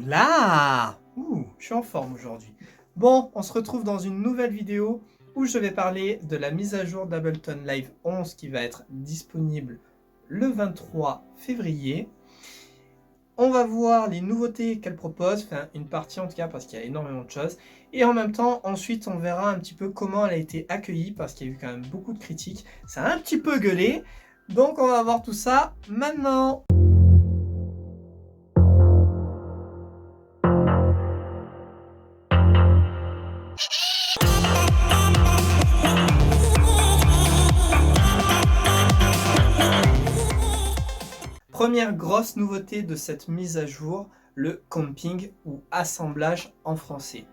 Hola! Je suis en forme aujourd'hui. Bon, on se retrouve dans une nouvelle vidéo où je vais parler de la mise à jour d'Ableton Live 11 qui va être disponible le 23 février. On va voir les nouveautés qu'elle propose, enfin une partie en tout cas parce qu'il y a énormément de choses. Et en même temps, ensuite, on verra un petit peu comment elle a été accueillie parce qu'il y a eu quand même beaucoup de critiques. Ça a un petit peu gueulé. Donc on va voir tout ça maintenant. Première grosse nouveauté de cette mise à jour, le comping ou assemblage en français.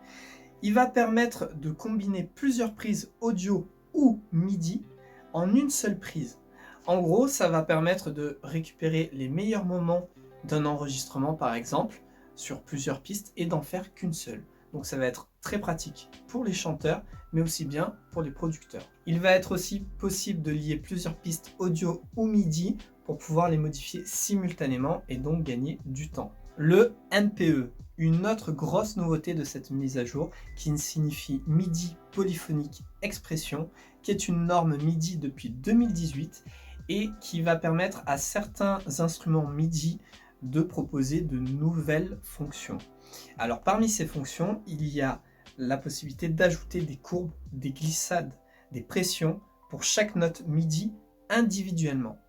Il va permettre de combiner plusieurs prises audio ou MIDI en une seule prise. En gros, ça va permettre de récupérer les meilleurs moments d'un enregistrement par exemple sur plusieurs pistes et d'en faire qu'une seule. Donc ça va être très pratique pour les chanteurs mais aussi bien pour les producteurs. Il va être aussi possible de lier plusieurs pistes audio ou MIDI pour pouvoir les modifier simultanément et donc gagner du temps. Le MPE, une autre grosse nouveauté de cette mise à jour qui signifie MIDI polyphonique expression, qui est une norme MIDI depuis 2018 et qui va permettre à certains instruments MIDI de proposer de nouvelles fonctions. Alors parmi ces fonctions, il y a la possibilité d'ajouter des courbes, des glissades, des pressions pour chaque note MIDI individuellement.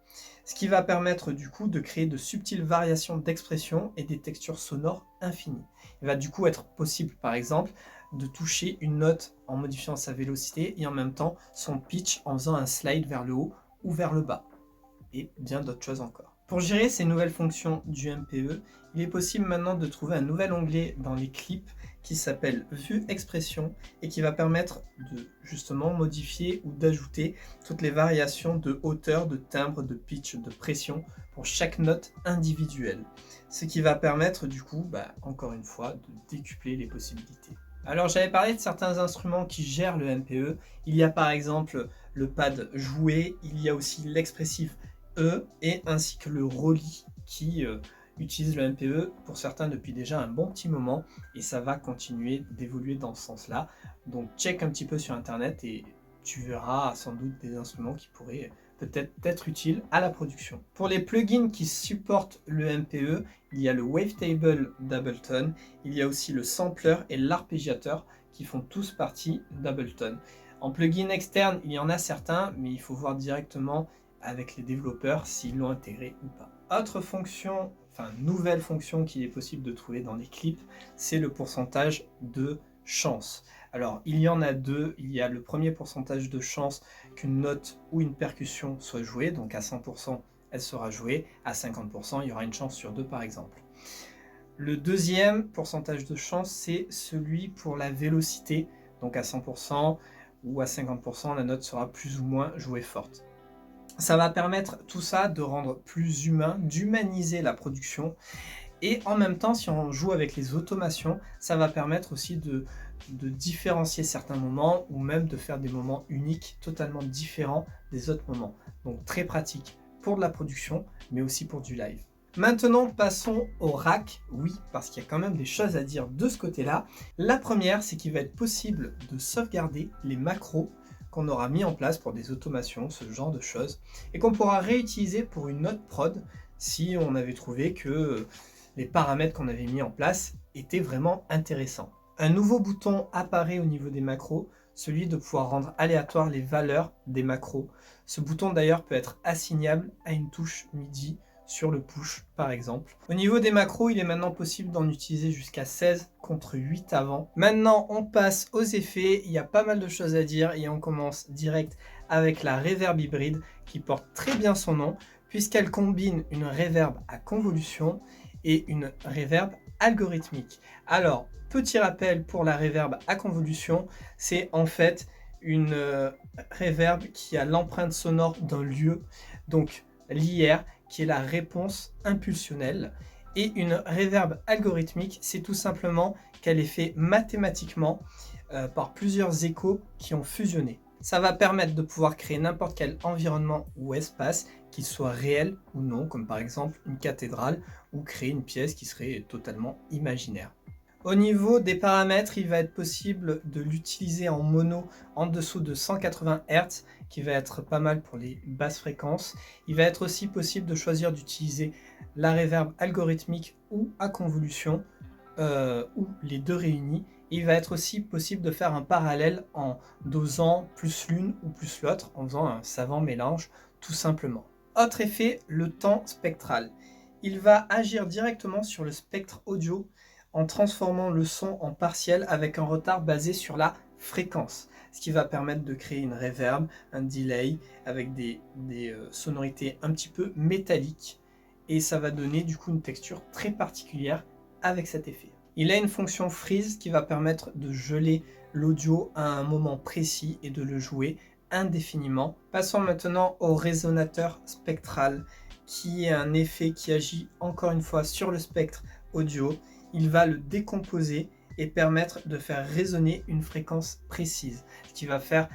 Ce qui va permettre du coup de créer de subtiles variations d'expression et des textures sonores infinies. Il va du coup être possible par exemple de toucher une note en modifiant sa vélocité et en même temps son pitch en faisant un slide vers le haut ou vers le bas et bien d'autres choses encore. Pour gérer ces nouvelles fonctions du MPE, il est possible maintenant de trouver un nouvel onglet dans les clips qui s'appelle Vue Expression et qui va permettre de justement modifier ou d'ajouter toutes les variations de hauteur, de timbre, de pitch, de pression pour chaque note individuelle. Ce qui va permettre du coup, encore une fois, de décupler les possibilités. Alors j'avais parlé de certains instruments qui gèrent le MPE. Il y a par exemple le pad joué, il y a aussi l'expressif et ainsi que le Rolly qui utilise le MPE pour certains depuis déjà un bon petit moment et ça va continuer d'évoluer dans ce sens-là. Donc check un petit peu sur internet et tu verras sans doute des instruments qui pourraient peut-être être utiles à la production. Pour les plugins qui supportent le MPE, il y a le Wavetable d'Ableton, il y a aussi le sampler et l'arpégiateur qui font tous partie d'Ableton. En plugin externe, il y en a certains, mais il faut voir directement avec les développeurs s'ils l'ont intégré ou pas. Autre fonction, nouvelle fonction qu'il est possible de trouver dans les clips, c'est le pourcentage de chance. Alors il y en a deux, il y a le premier pourcentage de chance qu'une note ou une percussion soit jouée, donc à 100% elle sera jouée, à 50% il y aura une chance sur deux par exemple. Le deuxième pourcentage de chance c'est celui pour la vélocité, donc à 100% ou à 50% la note sera plus ou moins jouée forte. Ça va permettre tout ça de rendre plus humain, d'humaniser la production et en même temps si on joue avec les automations, ça va permettre aussi de différencier certains moments ou même de faire des moments uniques, totalement différents des autres moments. Donc très pratique pour de la production mais aussi pour du live. Maintenant passons au rack, oui parce qu'il y a quand même des choses à dire de ce côté-là. La première c'est qu'il va être possible de sauvegarder les macros qu'on aura mis en place pour des automations, ce genre de choses, et qu'on pourra réutiliser pour une autre prod si on avait trouvé que les paramètres qu'on avait mis en place étaient vraiment intéressants. Un nouveau bouton apparaît au niveau des macros, celui de pouvoir rendre aléatoire les valeurs des macros. Ce bouton d'ailleurs peut être assignable à une touche MIDI sur le push par exemple. Au niveau des macros, il est maintenant possible d'en utiliser jusqu'à 16 contre 8 avant. Maintenant on passe aux effets, il y a pas mal de choses à dire et on commence direct avec la reverb hybride qui porte très bien son nom puisqu'elle combine une reverb à convolution et une reverb algorithmique. Alors petit rappel pour la reverb à convolution, c'est en fait une reverb qui a l'empreinte sonore d'un lieu, donc l'IR qui est la réponse impulsionnelle, et une reverb algorithmique, c'est tout simplement qu'elle est faite mathématiquement par plusieurs échos qui ont fusionné. Ça va permettre de pouvoir créer n'importe quel environnement ou espace, qu'il soit réel ou non, comme par exemple une cathédrale, ou créer une pièce qui serait totalement imaginaire. Au niveau des paramètres, il va être possible de l'utiliser en mono en dessous de 180 Hz, qui va être pas mal pour les basses fréquences. Il va être aussi possible de choisir d'utiliser la reverb algorithmique ou à convolution, ou les deux réunis. Il va être aussi possible de faire un parallèle en dosant plus l'une ou plus l'autre, en faisant un savant mélange tout simplement. Autre effet, le temps spectral. Il va agir directement sur le spectre audio en transformant le son en partiel avec un retard basé sur la fréquence, ce qui va permettre de créer une reverb, un delay avec des sonorités un petit peu métalliques, et ça va donner du coup une texture très particulière avec cet effet. Il a une fonction freeze qui va permettre de geler l'audio à un moment précis et de le jouer indéfiniment. Passons maintenant au résonateur spectral, qui est un effet qui agit encore une fois sur le spectre audio. Il va le décomposer et permettre de faire résonner une fréquence précise, ce qui va faire,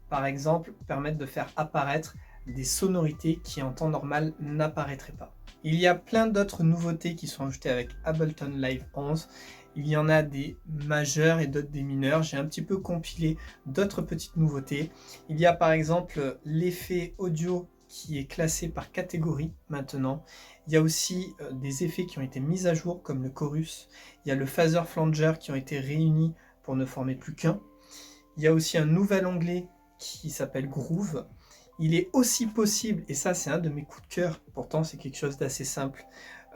par exemple, permettre de faire apparaître des sonorités qui en temps normal n'apparaîtraient pas. Il y a plein d'autres nouveautés qui sont ajoutées avec Ableton Live 11. Il y en a des majeurs et d'autres des mineurs. J'ai un petit peu compilé d'autres petites nouveautés. Il y a par exemple l'effet audio qui est classé par catégorie maintenant. Il y a aussi des effets qui ont été mis à jour comme le chorus. Il y a le phaser flanger qui ont été réunis pour ne former plus qu'un. Il y a aussi un nouvel onglet qui s'appelle Groove. Il est aussi possible, et ça c'est un de mes coups de cœur, pourtant c'est quelque chose d'assez simple,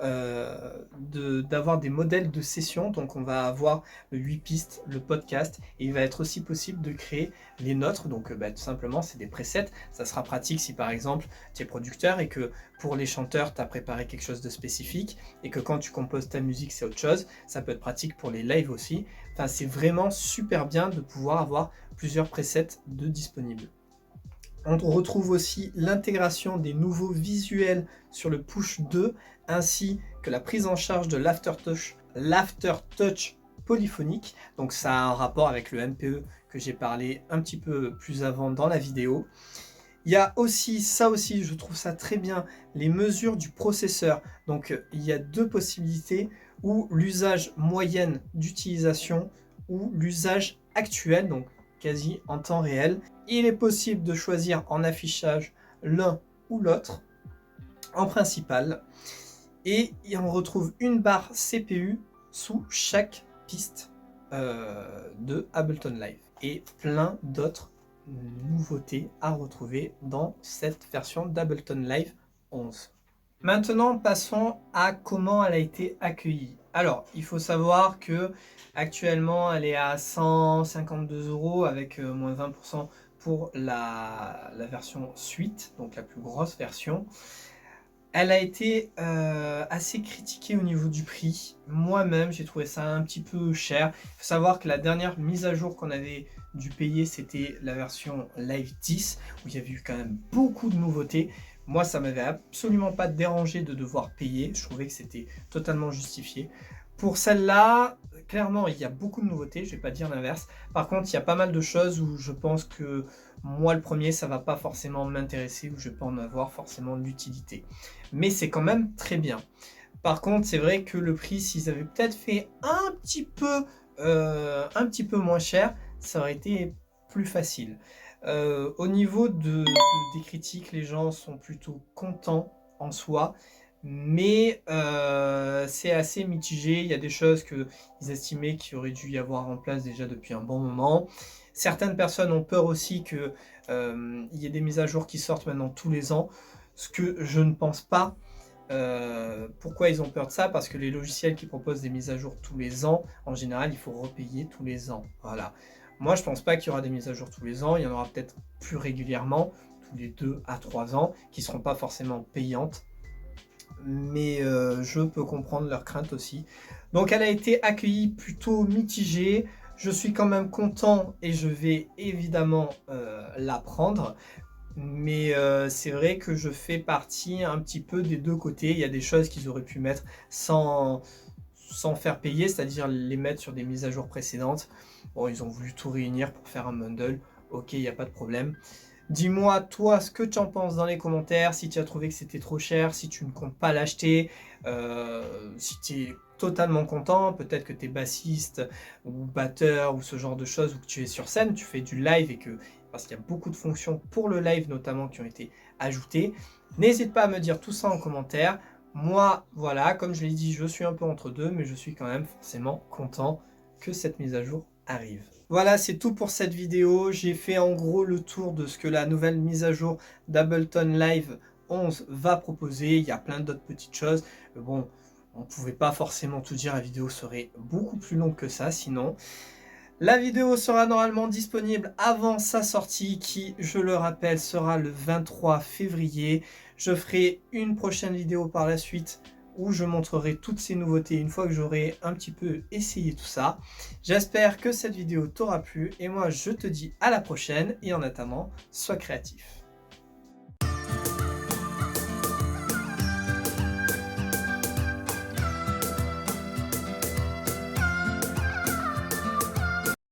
d'avoir des modèles de session. Donc on va avoir le 8 pistes, le podcast, et il va être aussi possible de créer les nôtres. Donc tout simplement c'est des presets. Ça sera pratique si par exemple tu es producteur et que pour les chanteurs tu as préparé quelque chose de spécifique, et que quand tu composes ta musique c'est autre chose. Ça peut être pratique pour les lives aussi. Enfin, c'est vraiment super bien de pouvoir avoir plusieurs presets de disponibles. On retrouve aussi l'intégration des nouveaux visuels sur le Push 2, ainsi que la prise en charge de l'aftertouch polyphonique. Donc ça a un rapport avec le MPE que j'ai parlé un petit peu plus avant dans la vidéo. Il y a aussi, ça aussi je trouve ça très bien, les mesures du processeur. Donc il y a deux possibilités, ou l'usage moyenne d'utilisation ou l'usage actuel, donc quasi en temps réel. Il est possible de choisir en affichage l'un ou l'autre en principal, et on retrouve une barre CPU sous chaque piste de Ableton Live, et plein d'autres nouveautés à retrouver dans cette version d'Ableton Live 11. Maintenant, passons à comment elle a été accueillie. Alors, il faut savoir que actuellement, elle est à 152 € avec moins 20% pour la version suite, donc la plus grosse version. Elle a été assez critiquée au niveau du prix. Moi-même, j'ai trouvé ça un petit peu cher. Il faut savoir que la dernière mise à jour qu'on avait dû payer, c'était la version Live 10, où il y avait eu quand même beaucoup de nouveautés. Moi, ça m'avait absolument pas dérangé de devoir payer. Je trouvais que c'était totalement justifié. Pour celle-là, clairement, il y a beaucoup de nouveautés. Je vais pas dire l'inverse. Par contre, il y a pas mal de choses où je pense que moi, le premier, ça va pas forcément m'intéresser, où je vais pas en avoir forcément l'utilité. Mais c'est quand même très bien. Par contre, c'est vrai que le prix, s'ils avaient peut-être fait un petit peu moins cher, ça aurait été plus facile. Au niveau des critiques, les gens sont plutôt contents en soi, mais c'est assez mitigé. Il y a des choses qu'ils estimaient qu'il aurait dû y avoir en place déjà depuis un bon moment. Certaines personnes ont peur aussi qu'il y ait des mises à jour qui sortent maintenant tous les ans, ce que je ne pense pas. Pourquoi ils ont peur de ça? Parce que les logiciels qui proposent des mises à jour tous les ans, en général, il faut repayer tous les ans. Voilà. Moi, je pense pas qu'il y aura des mises à jour tous les ans. Il y en aura peut-être plus régulièrement, tous les 2 à 3 ans, qui seront pas forcément payantes. Mais je peux comprendre leurs craintes aussi. Donc, elle a été accueillie plutôt mitigée. Je suis quand même content et je vais évidemment la prendre. Mais c'est vrai que je fais partie un petit peu des deux côtés. Il y a des choses qu'ils auraient pu mettre sans faire payer, c'est-à-dire les mettre sur des mises à jour précédentes. Bon, ils ont voulu tout réunir pour faire un bundle. ok, il n'y a pas de problème. Dis-moi, toi, ce que tu en penses dans les commentaires, si tu as trouvé que c'était trop cher, si tu ne comptes pas l'acheter, si tu es totalement content, peut-être que tu es bassiste ou batteur ou ce genre de choses, ou que tu es sur scène, tu fais du live parce qu'il y a beaucoup de fonctions pour le live notamment qui ont été ajoutées. N'hésite pas à me dire tout ça en commentaire. Moi, voilà, comme je l'ai dit, je suis un peu entre deux, mais je suis quand même forcément content que cette mise à jour arrive. Voilà, c'est tout pour cette vidéo. J'ai fait en gros le tour de ce que la nouvelle mise à jour d'Ableton Live 11 va proposer. Il y a plein d'autres petites choses. Bon, on ne pouvait pas forcément tout dire. La vidéo serait beaucoup plus longue que ça sinon. La vidéo sera normalement disponible avant sa sortie qui, je le rappelle, sera le 23 février. Je ferai une prochaine vidéo par la suite où je montrerai toutes ces nouveautés une fois que j'aurai un petit peu essayé tout ça. J'espère que cette vidéo t'aura plu et moi je te dis à la prochaine et en attendant, sois créatif.